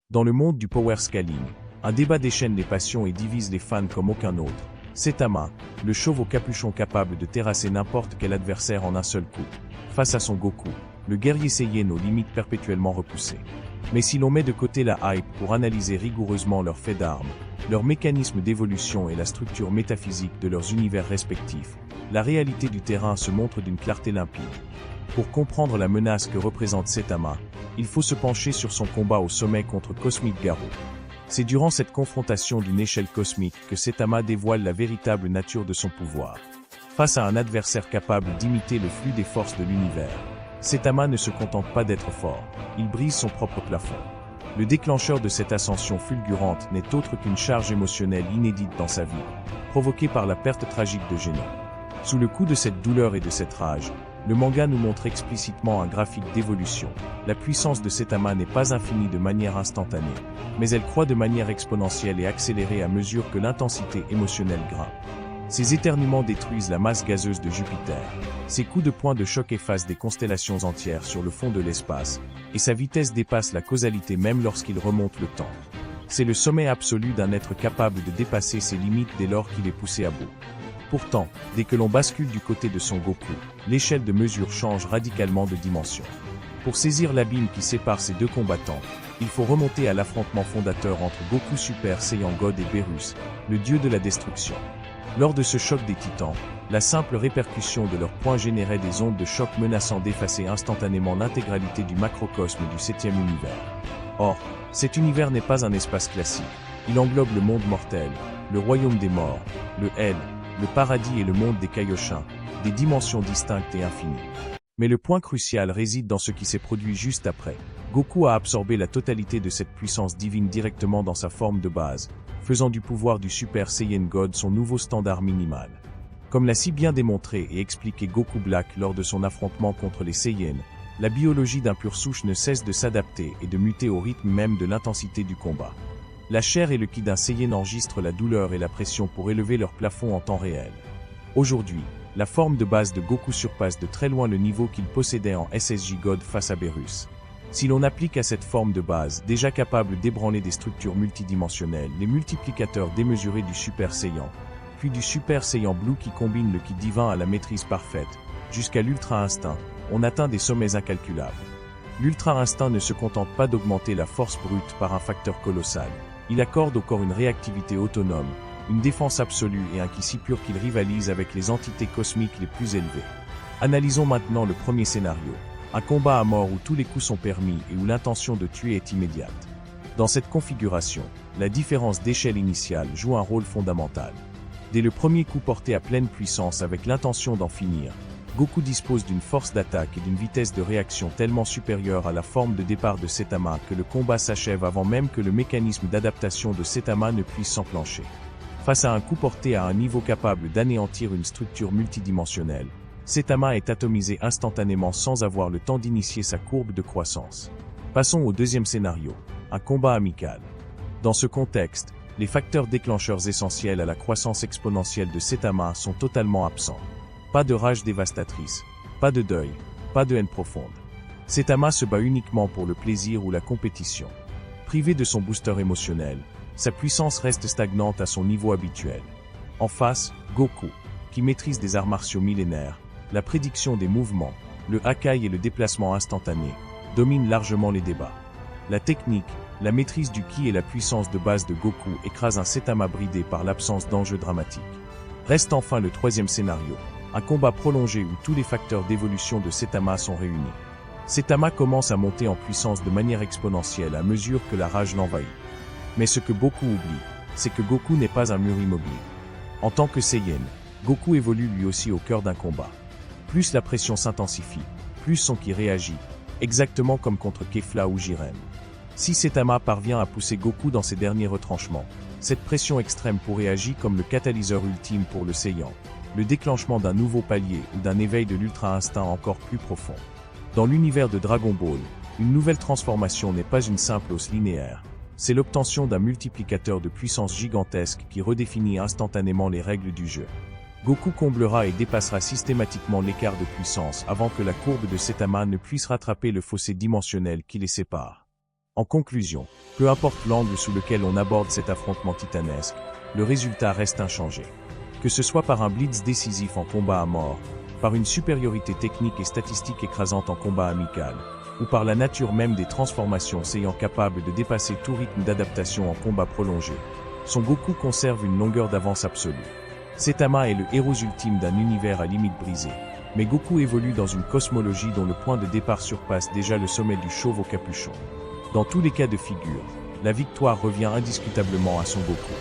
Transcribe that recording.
Dans le monde du power scaling, un débat déchaîne les passions et divise les fans comme aucun autre. Saitama, le chauve au capuchon capable de terrasser n'importe quel adversaire en un seul coup. Face à son Goku, le guerrier Saiyan aux limites perpétuellement repoussées. Mais si l'on met de côté la hype pour analyser rigoureusement leurs faits d'armes, leurs mécanismes d'évolution et la structure métaphysique de leurs univers respectifs, la réalité du terrain se montre d'une clarté limpide. Pour comprendre la menace que représente Saitama, il faut se pencher sur son combat au sommet contre Cosmic Garou. C'est durant cette confrontation d'une échelle cosmique que Saitama dévoile la véritable nature de son pouvoir. Face à un adversaire capable d'imiter le flux des forces de l'univers, Saitama ne se contente pas d'être fort, il brise son propre plafond. Le déclencheur de cette ascension fulgurante n'est autre qu'une charge émotionnelle inédite dans sa vie, provoquée par la perte tragique de Genon. Sous le coup de cette douleur et de cette rage, le manga nous montre explicitement un graphique d'évolution. La puissance de Saitama n'est pas infinie de manière instantanée, mais elle croît de manière exponentielle et accélérée à mesure que l'intensité émotionnelle grimpe. Ses éternuements détruisent la masse gazeuse de Jupiter, ses coups de poing de choc effacent des constellations entières sur le fond de l'espace, et sa vitesse dépasse la causalité même lorsqu'il remonte le temps. C'est le sommet absolu d'un être capable de dépasser ses limites dès lors qu'il est poussé à bout. Pourtant, dès que l'on bascule du côté de son Goku, l'échelle de mesure change radicalement de dimension. Pour saisir l'abîme qui sépare ces deux combattants, il faut remonter à l'affrontement fondateur entre Goku Super Saiyan God et Beerus, le dieu de la destruction. Lors de ce choc des titans, la simple répercussion de leurs poings générait des ondes de choc menaçant d'effacer instantanément l'intégralité du macrocosme du 7e univers. Or, cet univers n'est pas un espace classique, il englobe le monde mortel, le royaume des morts, le Hell, le paradis et le monde des Kaioshin, des dimensions distinctes et infinies. Mais le point crucial réside dans ce qui s'est produit juste après. Goku a absorbé la totalité de cette puissance divine directement dans sa forme de base, faisant du pouvoir du Super Saiyan God son nouveau standard minimal. Comme l'a si bien démontré et expliqué Goku Black lors de son affrontement contre les Saiyans, la biologie d'un pur souche ne cesse de s'adapter et de muter au rythme même de l'intensité du combat. La chair et le ki d'un Saiyan enregistrent la douleur et la pression pour élever leur plafond en temps réel. Aujourd'hui, la forme de base de Goku surpasse de très loin le niveau qu'il possédait en SSJ God face à Beerus. Si l'on applique à cette forme de base, déjà capable d'ébranler des structures multidimensionnelles, les multiplicateurs démesurés du Super Saiyan, puis du Super Saiyan Blue qui combine le ki divin à la maîtrise parfaite, jusqu'à l'Ultra Instinct, on atteint des sommets incalculables. L'Ultra Instinct ne se contente pas d'augmenter la force brute par un facteur colossal. Il accorde au corps une réactivité autonome, une défense absolue et un ki si pur qu'il rivalise avec les entités cosmiques les plus élevées. Analysons maintenant le premier scénario. Un combat à mort où tous les coups sont permis et où l'intention de tuer est immédiate. Dans cette configuration, la différence d'échelle initiale joue un rôle fondamental. Dès le premier coup porté à pleine puissance avec l'intention d'en finir, Goku dispose d'une force d'attaque et d'une vitesse de réaction tellement supérieure à la forme de départ de Saitama que le combat s'achève avant même que le mécanisme d'adaptation de Saitama ne puisse s'enclencher. Face à un coup porté à un niveau capable d'anéantir une structure multidimensionnelle, Saitama est atomisé instantanément sans avoir le temps d'initier sa courbe de croissance. Passons au deuxième scénario, un combat amical. Dans ce contexte, les facteurs déclencheurs essentiels à la croissance exponentielle de Saitama sont totalement absents. Pas de rage dévastatrice, pas de deuil, pas de haine profonde. Saitama se bat uniquement pour le plaisir ou la compétition. Privé de son booster émotionnel, sa puissance reste stagnante à son niveau habituel. En face, Goku, qui maîtrise des arts martiaux millénaires, la prédiction des mouvements, le Hakai et le déplacement instantané, domine largement les débats. La technique, la maîtrise du ki et la puissance de base de Goku écrasent un Saitama bridé par l'absence d'enjeux dramatiques. Reste enfin le troisième scénario, un combat prolongé où tous les facteurs d'évolution de Saitama sont réunis. Saitama commence à monter en puissance de manière exponentielle à mesure que la rage l'envahit. Mais ce que beaucoup oublient, c'est que Goku n'est pas un mur immobile. En tant que Saiyan, Goku évolue lui aussi au cœur d'un combat. Plus la pression s'intensifie, plus son ki réagit, exactement comme contre Kefla ou Jiren. Si Saitama parvient à pousser Goku dans ses derniers retranchements, cette pression extrême pourrait agir comme le catalyseur ultime pour le Saiyan, le déclenchement d'un nouveau palier ou d'un éveil de l'Ultra Instinct encore plus profond. Dans l'univers de Dragon Ball, une nouvelle transformation n'est pas une simple hausse linéaire, c'est l'obtention d'un multiplicateur de puissance gigantesque qui redéfinit instantanément les règles du jeu. Goku comblera et dépassera systématiquement l'écart de puissance avant que la courbe de Saitama ne puisse rattraper le fossé dimensionnel qui les sépare. En conclusion, peu importe l'angle sous lequel on aborde cet affrontement titanesque, le résultat reste inchangé. Que ce soit par un blitz décisif en combat à mort, par une supériorité technique et statistique écrasante en combat amical, ou par la nature même des transformations s'ayant capable de dépasser tout rythme d'adaptation en combat prolongé, Son Goku conserve une longueur d'avance absolue. Saitama est le héros ultime d'un univers à limite brisée, mais Goku évolue dans une cosmologie dont le point de départ surpasse déjà le sommet du chauve au capuchon. Dans tous les cas de figure, la victoire revient indiscutablement à Son Goku.